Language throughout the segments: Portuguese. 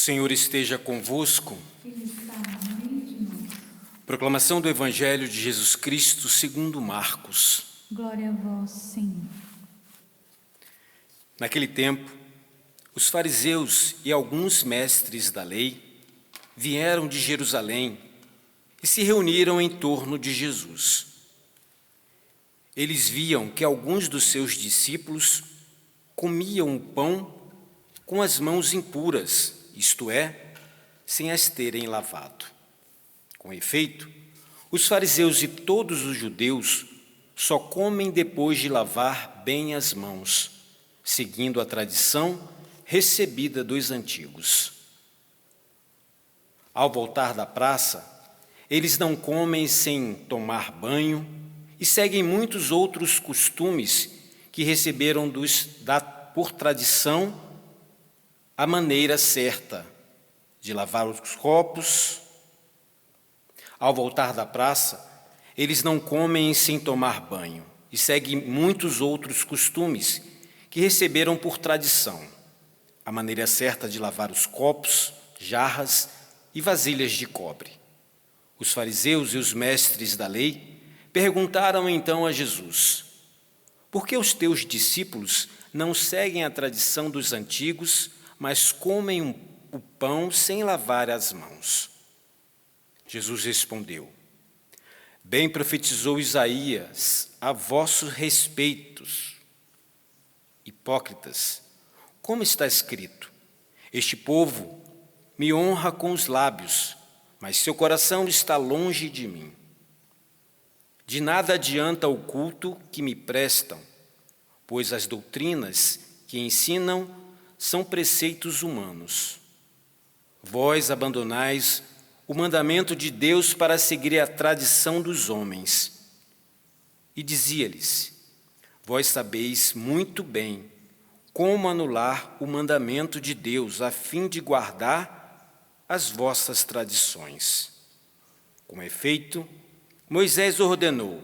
Senhor esteja convosco. Ele está no meio de nós. Proclamação do Evangelho de Jesus Cristo segundo Marcos. Glória a vós, Senhor. Naquele tempo, os fariseus e alguns mestres da lei vieram de Jerusalém e se reuniram em torno de Jesus. Eles viam que alguns dos seus discípulos comiam o pão com as mãos impuras, isto é, sem as terem lavado. Com efeito, os fariseus e todos os judeus só comem depois de lavar bem as mãos, seguindo a tradição recebida dos antigos. Ao voltar da praça, eles não comem sem tomar banho e seguem muitos outros costumes que receberam por tradição a maneira certa de lavar os copos. Ao voltar da praça, eles não comem sem tomar banho e seguem muitos outros costumes que receberam por tradição a maneira certa de lavar os copos, jarras e vasilhas de cobre. Os fariseus e os mestres da lei perguntaram então a Jesus: por que os teus discípulos não seguem a tradição dos antigos, mas comem o pão sem lavar as mãos? Jesus respondeu: bem profetizou Isaías a vossos respeitos, hipócritas. Como está escrito: este povo me honra com os lábios, mas seu coração está longe de mim. De nada adianta o culto que me prestam, pois as doutrinas que ensinam são preceitos humanos. Vós abandonais o mandamento de Deus para seguir a tradição dos homens. E dizia-lhes: vós sabeis muito bem como anular o mandamento de Deus, a fim de guardar as vossas tradições. Com efeito, Moisés ordenou: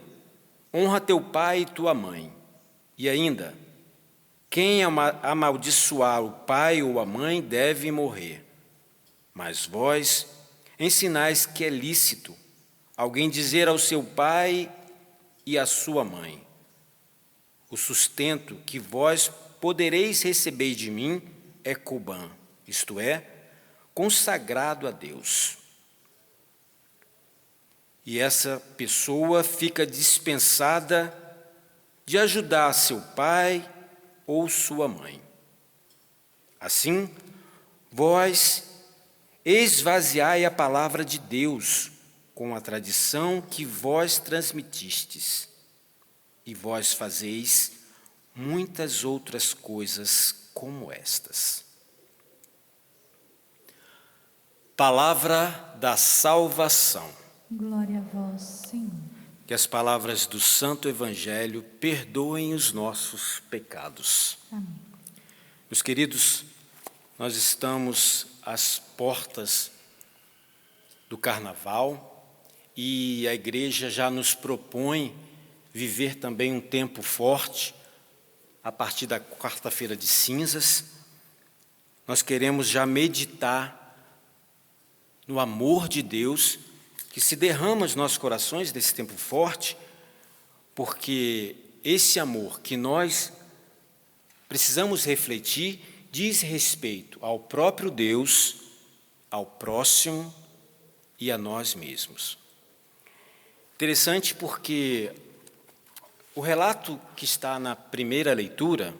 honra teu pai e tua mãe. E ainda: quem amaldiçoar o pai ou a mãe deve morrer. Mas vós ensinais que é lícito alguém dizer ao seu pai e à sua mãe: o sustento que vós podereis receber de mim é Corbã, isto é, consagrado a Deus. E essa pessoa fica dispensada de ajudar seu pai ou sua mãe. Assim, vós esvaziai a palavra de Deus com a tradição que vós transmitistes, e vós fazeis muitas outras coisas como estas. Palavra da salvação. Glória a vós, Senhor. Que as palavras do Santo Evangelho perdoem os nossos pecados. Amém. Meus queridos, nós estamos às portas do Carnaval e a Igreja já nos propõe viver também um tempo forte a partir da quarta-feira de cinzas. Nós queremos já meditar no amor de Deus que se derrama nos nossos corações desse tempo forte, porque esse amor que nós precisamos refletir diz respeito ao próprio Deus, ao próximo e a nós mesmos. Interessante porque o relato que está na primeira leitura,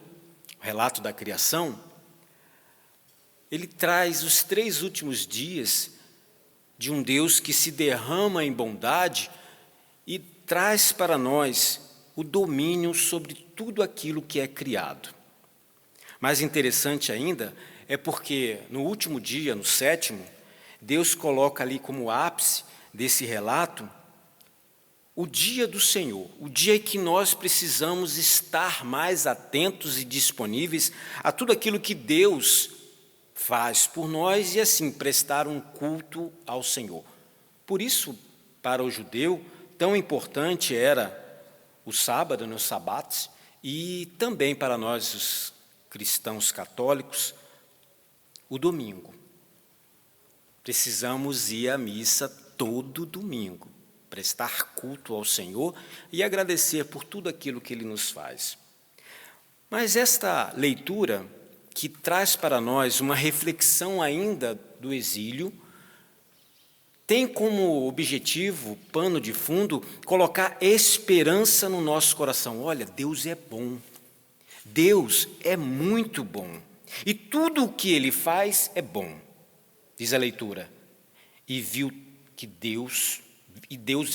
o relato da criação, ele traz os 3 últimos dias de um Deus que se derrama em bondade e traz para nós o domínio sobre tudo aquilo que é criado. Mais interessante ainda é porque no último dia, no 7º, Deus coloca ali como ápice desse relato o dia do Senhor, o dia em que nós precisamos estar mais atentos e disponíveis a tudo aquilo que Deus faz por nós e assim prestar um culto ao Senhor. Por isso, para o judeu, tão importante era o sábado, os sabates, e também para nós, os cristãos católicos, o domingo. Precisamos ir à missa todo domingo, prestar culto ao Senhor e agradecer por tudo aquilo que Ele nos faz. Mas esta leitura, que traz para nós uma reflexão ainda do exílio, tem como objetivo, pano de fundo, colocar esperança no nosso coração. Olha, Deus é bom, Deus é muito bom, e tudo o que Ele faz é bom. Diz a leitura, e Deus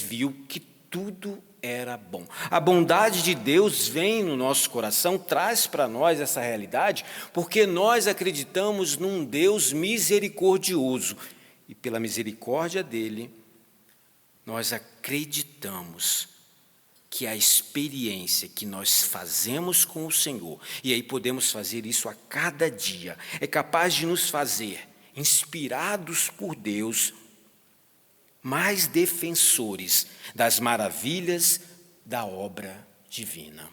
viu que tudo era bom. A bondade de Deus vem no nosso coração, traz para nós essa realidade, porque nós acreditamos num Deus misericordioso, e pela misericórdia dele, nós acreditamos que a experiência que nós fazemos com o Senhor, e aí podemos fazer isso a cada dia, é capaz de nos fazer, inspirados por Deus, mais defensores das maravilhas da obra divina.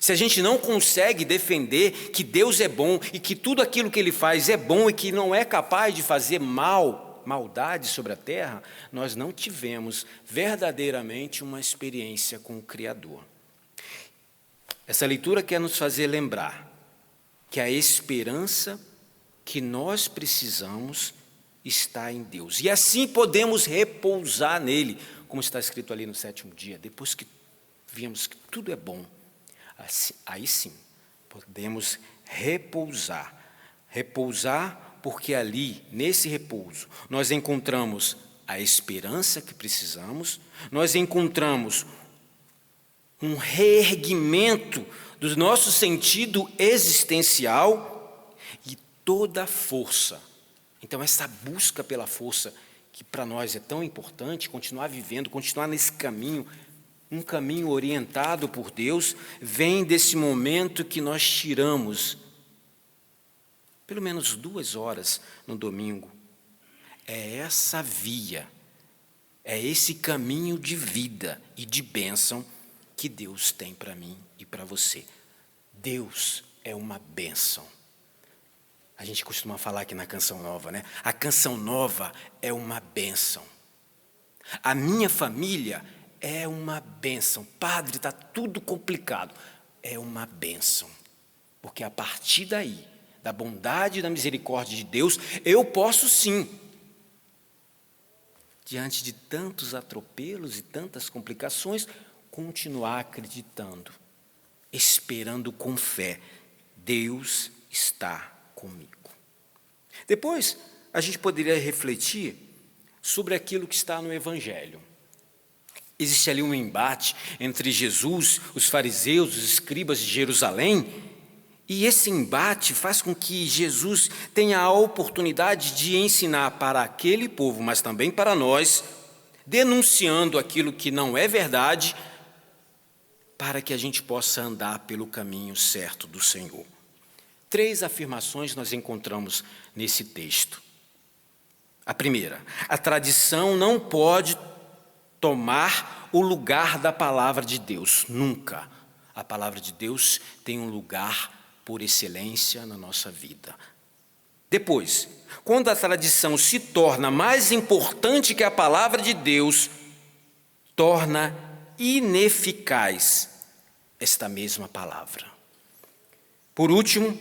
Se a gente não consegue defender que Deus é bom e que tudo aquilo que Ele faz é bom e que não é capaz de fazer maldade sobre a terra, nós não tivemos verdadeiramente uma experiência com o Criador. Essa leitura quer nos fazer lembrar que a esperança que nós precisamos está em Deus. E assim podemos repousar nele, como está escrito ali no 7º dia. Depois que vimos que tudo é bom, aí sim podemos repousar. Repousar porque ali, nesse repouso, nós encontramos a esperança que precisamos, nós encontramos um reerguimento do nosso sentido existencial e toda a força. Então, essa busca pela força, que para nós é tão importante, continuar vivendo, continuar nesse caminho, um caminho orientado por Deus, vem desse momento que nós tiramos, pelo menos 2 horas no domingo. É essa via, é esse caminho de vida e de bênção que Deus tem para mim e para você. Deus é uma bênção. A gente costuma falar aqui na Canção Nova, né? A Canção Nova é uma bênção. A minha família é uma bênção. Padre, está tudo complicado. É uma bênção. Porque a partir daí, da bondade e da misericórdia de Deus, eu posso sim, diante de tantos atropelos e tantas complicações, continuar acreditando, esperando com fé. Deus está comigo. Depois, a gente poderia refletir sobre aquilo que está no Evangelho. Existe ali um embate entre Jesus, os fariseus, os escribas de Jerusalém, e esse embate faz com que Jesus tenha a oportunidade de ensinar para aquele povo, mas também para nós, denunciando aquilo que não é verdade, para que a gente possa andar pelo caminho certo do Senhor. 3 afirmações nós encontramos nesse texto. A primeira, a tradição não pode tomar o lugar da palavra de Deus, nunca. A palavra de Deus tem um lugar por excelência na nossa vida. Depois, quando a tradição se torna mais importante que a palavra de Deus, torna ineficaz esta mesma palavra. Por último,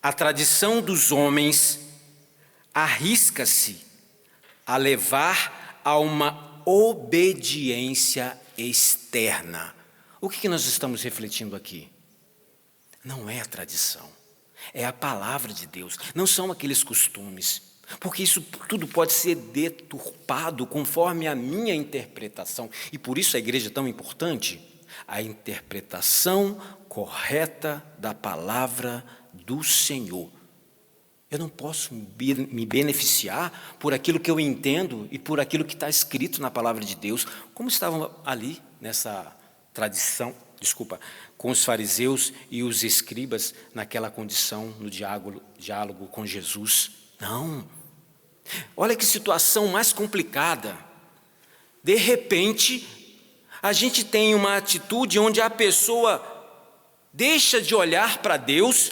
a tradição dos homens arrisca-se a levar a uma obediência externa. O que nós estamos refletindo aqui? Não é a tradição, é a palavra de Deus, não são aqueles costumes, porque isso tudo pode ser deturpado conforme a minha interpretação, e por isso a igreja é tão importante, a interpretação correta da palavra do Senhor. Eu não posso me beneficiar por aquilo que eu entendo e por aquilo que está escrito na palavra de Deus, como estavam ali nessa tradição, com os fariseus e os escribas naquela condição, no diálogo com Jesus. Não. Olha que situação mais complicada. De repente, a gente tem uma atitude onde a pessoa deixa de olhar para Deus,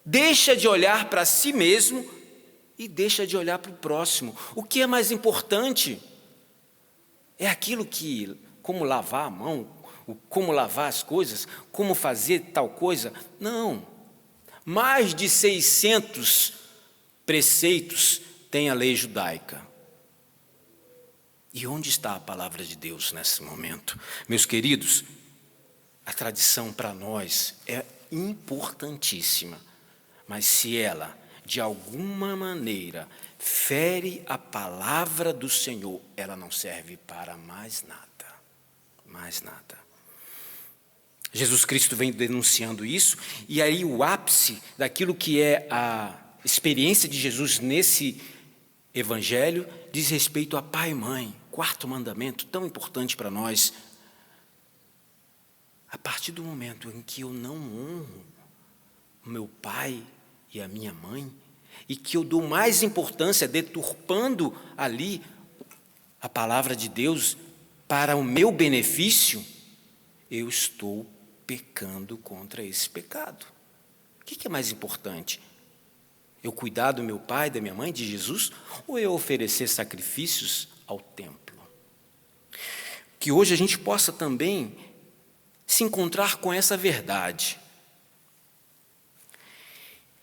deixa de olhar para si mesmo e deixa de olhar para o próximo. O que é mais importante? É aquilo que, como lavar a mão, como lavar as coisas, como fazer tal coisa? Não. Mais de 600 preceitos tem a lei judaica. E onde está a palavra de Deus nesse momento? Meus queridos, a tradição para nós é importantíssima, mas se ela, de alguma maneira, fere a palavra do Senhor, ela não serve para mais nada, mais nada. Jesus Cristo vem denunciando isso, e aí o ápice daquilo que é a experiência de Jesus nesse evangelho diz respeito a pai e mãe, quarto mandamento, tão importante para nós. A partir do momento em que eu não honro o meu pai e a minha mãe, e que eu dou mais importância, deturpando ali a palavra de Deus para o meu benefício, eu estou pecando contra esse pecado. O que é mais importante? Eu cuidar do meu pai, da minha mãe, de Jesus, ou eu oferecer sacrifícios ao templo? Que hoje a gente possa também se encontrar com essa verdade.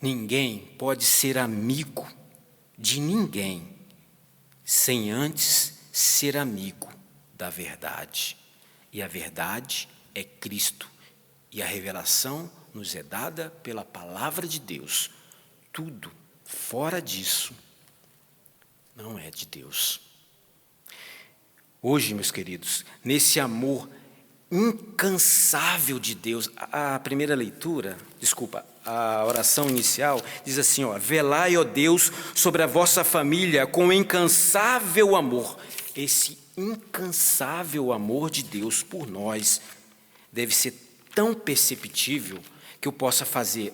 Ninguém pode ser amigo de ninguém sem antes ser amigo da verdade. E a verdade é Cristo. E a revelação nos é dada pela palavra de Deus. Tudo fora disso não é de Deus. Hoje, meus queridos, nesse amor incansável de Deus, a primeira leitura, a oração inicial diz assim, velai, ó Deus, sobre a vossa família com incansável amor. Esse incansável amor de Deus por nós deve ser tão perceptível que eu possa fazer,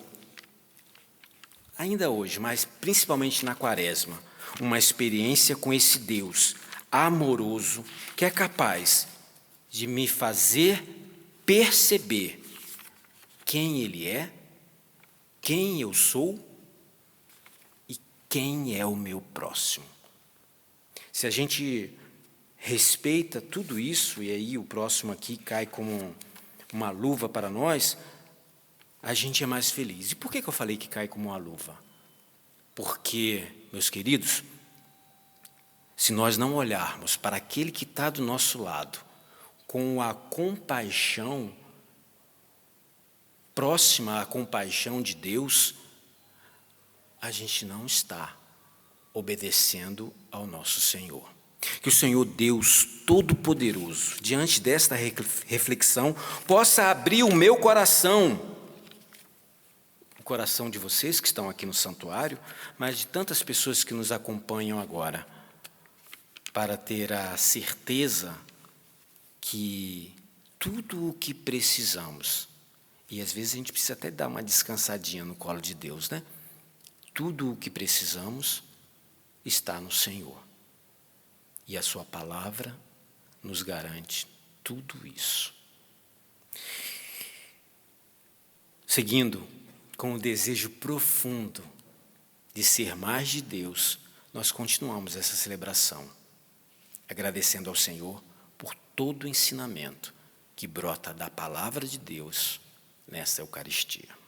ainda hoje, mas principalmente na Quaresma, uma experiência com esse Deus amoroso, que é capaz de me fazer perceber quem Ele é, quem eu sou e quem é o meu próximo. Se a gente respeita tudo isso, e aí o próximo aqui cai como uma luva para nós, a gente é mais feliz. E por que eu falei que cai como uma luva? Porque, meus queridos, se nós não olharmos para aquele que está do nosso lado com a compaixão, próxima à compaixão de Deus, a gente não está obedecendo ao nosso Senhor. Que o Senhor Deus Todo-Poderoso, diante desta reflexão, possa abrir o meu coração, o coração de vocês que estão aqui no santuário, mas de tantas pessoas que nos acompanham agora, para ter a certeza que tudo o que precisamos, e às vezes a gente precisa até dar uma descansadinha no colo de Deus, né? Tudo o que precisamos está no Senhor. E a sua palavra nos garante tudo isso. Seguindo com o desejo profundo de ser mais de Deus, nós continuamos essa celebração, agradecendo ao Senhor por todo o ensinamento que brota da palavra de Deus nessa Eucaristia.